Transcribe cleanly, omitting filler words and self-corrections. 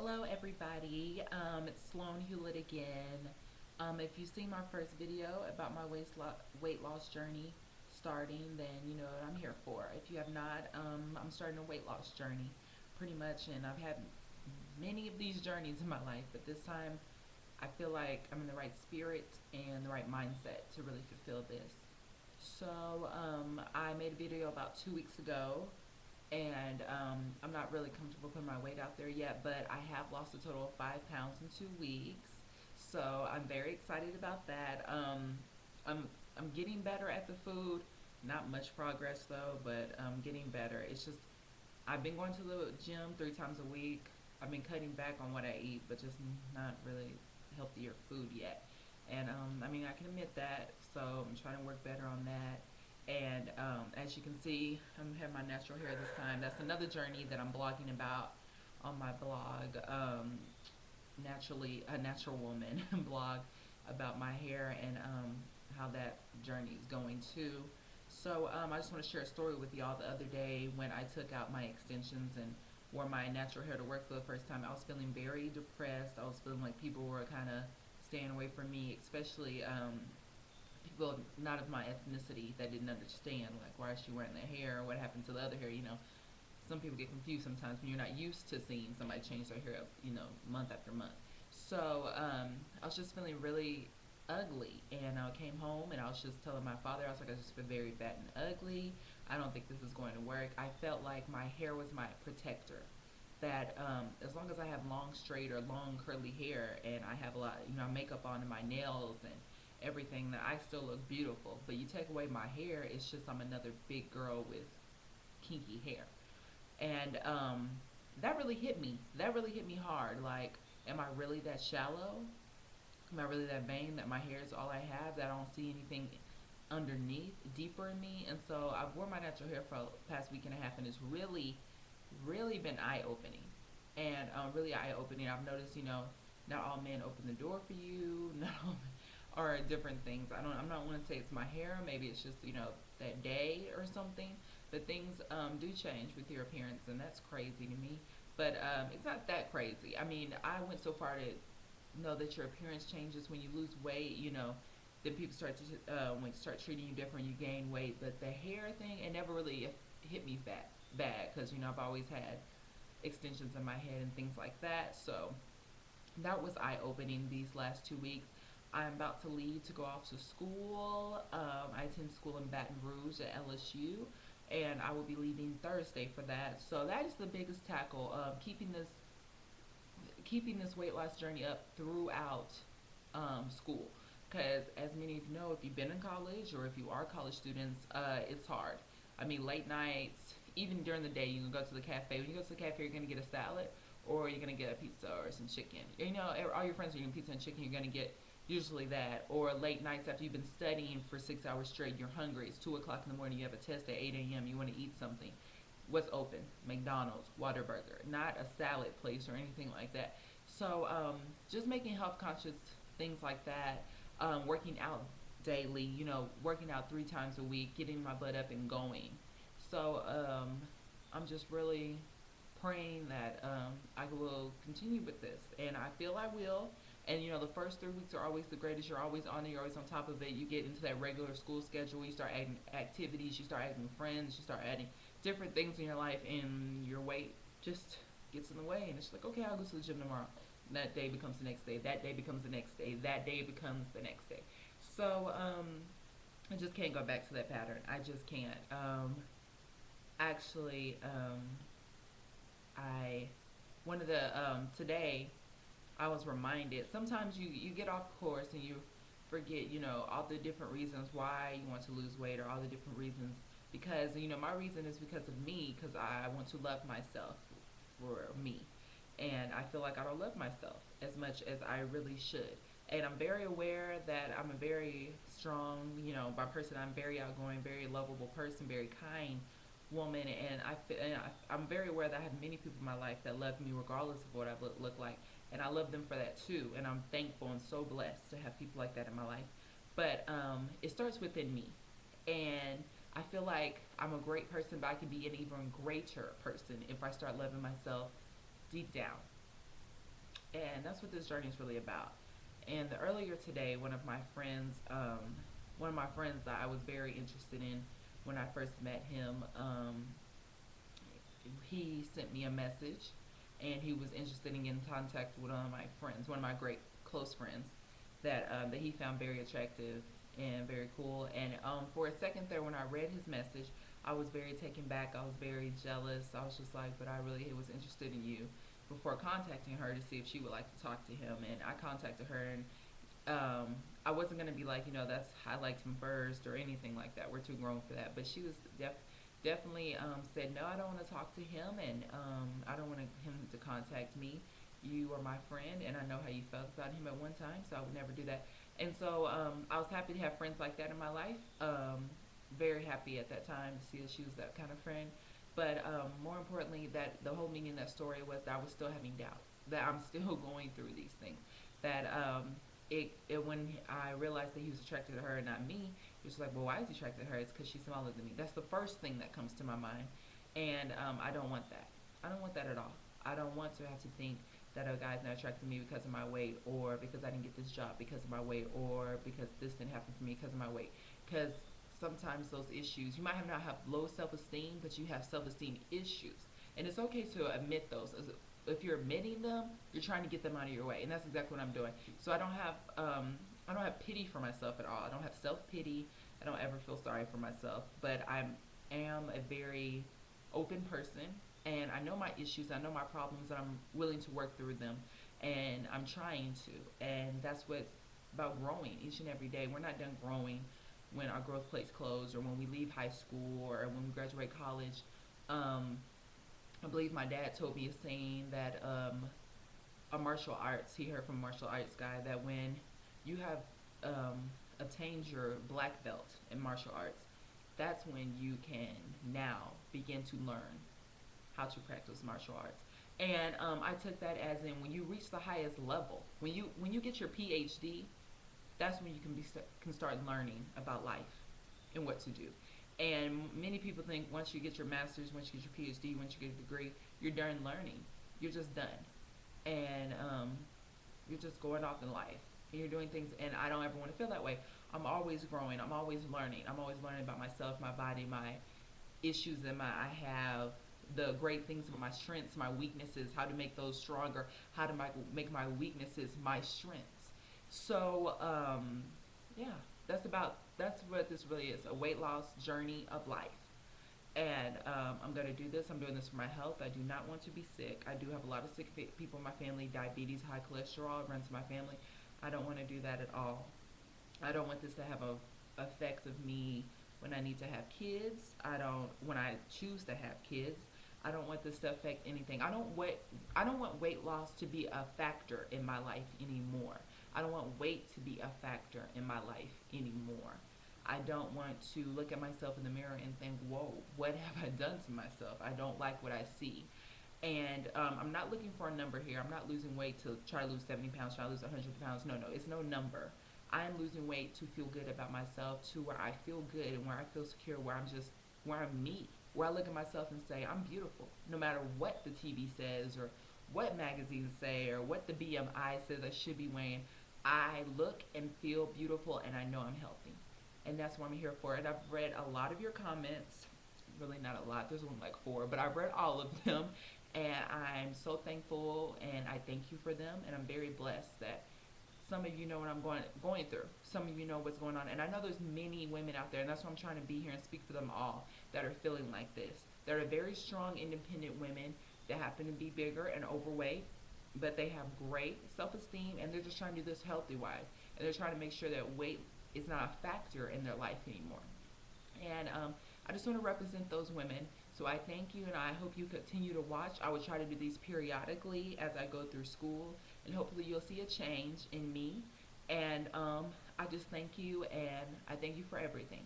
Hello everybody, it's Sloan Hewlett again. If you've seen my first video about my weight loss journey starting, then you know what I'm here for. If you have not, I'm starting a weight loss journey pretty much, and I've had many of these journeys in my life, but this time I feel like I'm in the right spirit and the right mindset to really fulfill this. So I made a video about 2 weeks ago, and I'm not really comfortable putting my weight out there yet, but I have lost a total of 5 pounds in 2 weeks. So I'm very excited about that. I'm I'm getting better at the food. Not much progress though, but I'm getting better. It's just I've been going to the gym 3 times a week. I've been cutting back on what I eat, but just not really healthier food yet. And I mean, I can admit that. So I'm trying to work better on that. And as you can see, I'm having my natural hair this time. That's another journey that I'm blogging about on my blog, naturally a natural woman blog about my hair and how that journey is going too. So I just want to share a story with y'all. The other day when I took out my extensions and wore my natural hair to work for the first time, I was feeling very depressed. I was feeling like people were kind of staying away from me, especially people not of my ethnicity that didn't understand, like, why is she wearing the hair, what happened to the other hair, some people get confused sometimes when you're not used to seeing somebody change their hair up, month after month. So I was just feeling really ugly, and I came home and I was just telling my father, I was like, I just feel very fat and ugly. I don't think this is going to work. I felt like my hair was my protector. That as long as I have long, straight, or long, curly hair, and I have a lot, makeup on and my nails and everything, that I still look beautiful. But you take away my hair, it's just I'm another big girl with kinky hair. And that really hit me. That really hit me hard. Like, am I really that shallow? Am I really that vain that my hair is all I have? That I don't see anything underneath, deeper in me? And so I've worn my natural hair for the past week and a half, and it's really, really been eye opening. And really eye opening. I've noticed, not all men open the door for you. Not all men are different things. I'm not going to say it's my hair. Maybe it's just that day or something. But things do change with your appearance, and that's crazy to me. But it's not that crazy. I mean, I went so far to know that your appearance changes when you lose weight. Then people start to when you start treating you different, you gain weight. But the hair thing, it never really hit me bad because I've always had extensions in my head and things like that. So that was eye opening these last 2 weeks. I'm about to leave to go off to school. I attend school in Baton Rouge at LSU, and I will be leaving Thursday for that. So that is the biggest tackle of keeping this weight loss journey up throughout school. Because as many of you know, if you've been in college or if you are college students, it's hard. I mean, late nights, even during the day, you can go to the cafe. When you go to the cafe, you're gonna get a salad, or you're gonna get a pizza or some chicken. All your friends are eating pizza and chicken. You're gonna get usually that. Or late nights after you've been studying for 6 hours straight, you're hungry. It's 2 o'clock in the morning. You have a test at 8 a.m. You want to eat something. What's open? McDonald's, Whataburger, not a salad place or anything like that. So just making health conscious things like that. Working out daily. Working out 3 times a week, getting my butt up and going. So I'm just really praying that I will continue with this, and I feel I will. And the first 3 weeks are always the greatest. You're always on it. You're always on top of it. You get into that regular school schedule. You start adding activities. You start adding friends. You start adding different things in your life, and your weight just gets in the way. And it's like, okay, I'll go to the gym tomorrow. That day becomes the next day. That day becomes the next day. That day becomes the next day. So I just can't go back to that pattern. I just can't. Actually, I one of the today I was reminded. Sometimes you get off course and you forget, all the different reasons why you want to lose weight, or all the different reasons, because my reason is because of me, because I want to love myself for me. And I feel like I don't love myself as much as I really should. And I'm very aware that I'm a very strong, by person. I'm very outgoing, very lovable person, very kind woman, and I'm very aware that I have many people in my life that love me regardless of what I look like, and I love them for that too. And I'm thankful and so blessed to have people like that in my life. But it starts within me, and I feel like I'm a great person, but I can be an even greater person if I start loving myself deep down. And that's what this journey is really about. And the earlier today, one of my friends that I was very interested in when I first met him, he sent me a message, and he was interested in getting in contact with one of my friends, one of my great close friends, that he found very attractive and very cool. And for a second there, when I read his message, I was very taken back. I was very jealous. I was just like, but I really was interested in you before contacting her to see if she would like to talk to him. And I contacted her, and I wasn't gonna be like, that's I liked him first or anything like that. We're too grown for that. But she was definitely said no. I don't want to talk to him, and I don't want him to contact me. You are my friend, and I know how you felt about him at one time, so I would never do that. And so I was happy to have friends like that in my life. Very happy at that time to see that she was that kind of friend. But more importantly, that the whole meaning of that story was that I was still having doubts, that I'm still going through these things. That when I realized that he was attracted to her and not me, it was like, well, why is he attracted to her? It's because she's smaller than me. That's the first thing that comes to my mind, and I don't want that. I don't want that at all. I don't want to have to think that a guy's not attracted to me because of my weight, or because I didn't get this job because of my weight, or because this didn't happen for me because of my weight. Because sometimes those issues, you might not have low self-esteem, but you have self-esteem issues, and it's okay to admit those. If you're admitting them, you're trying to get them out of your way, and that's exactly what I'm doing. So I don't have pity for myself at all. I don't have self-pity. I don't ever feel sorry for myself, but I am a very open person, and I know my issues, I know my problems, and I'm willing to work through them, and I'm trying to. And that's what about growing each and every day. We're not done growing when our growth plates close, or when we leave high school, or when we graduate college. Um, I believe my dad told me a saying that a martial arts, he heard from a martial arts guy, that when you have attained your black belt in martial arts, that's when you can now begin to learn how to practice martial arts. And I took that as in, when you reach the highest level, when you get your PhD, that's when you can start learning about life and what to do. And many people think once you get your master's, once you get your PhD, once you get a degree, you're done learning. You're just done, and you're just going off in life, and you're doing things. And I don't ever want to feel that way. I'm always growing. I'm always learning. I'm always learning about myself, my body, my issues, and I have the great things about my strengths, my weaknesses, how to make those stronger, how to make my weaknesses my strengths. So yeah, that's what this really is, a weight loss journey of life. And I'm going to do this. I'm doing this for my health. I do not want to be sick. I do have a lot of sick people in my family, diabetes, high cholesterol runs in my family. I don't want to do that at all. I don't want this to have a effect of me when I need to have kids. I don't when I choose to have kids. I don't want this to affect anything. I don't want weight loss to be a factor in my life anymore. I don't want weight to be a factor in my life anymore. I don't want to look at myself in the mirror and think, whoa, what have I done to myself? I don't like what I see. And I'm not looking for a number here. I'm not losing weight to try to lose 70 pounds, try to lose 100 pounds. No, it's no number. I am losing weight to feel good about myself, to where I feel good and where I feel secure, where I'm me, where I look at myself and say, I'm beautiful, no matter what the TV says, or what magazines say, or what the BMI says I should be weighing. I look and feel beautiful, and I know I'm healthy. And that's what I'm here for. And I've read a lot of your comments. Really not a lot. There's only like four, but I've read all of them, and I'm so thankful, and I thank you for them. And I'm very blessed that some of you know what I'm going through. Some of you know what's going on, and I know there's many women out there, and that's why I'm trying to be here and speak for them all, that are feeling like this. That are very strong, independent women that happen to be bigger and overweight, but they have great self-esteem, and they're just trying to do this healthy wise, and they're trying to make sure that weight is not a factor in their life anymore. And I just want to represent those women. So I thank you, and I hope you continue to watch. I will try to do these periodically as I go through school, and hopefully you'll see a change in me. And I just thank you, and I thank you for everything.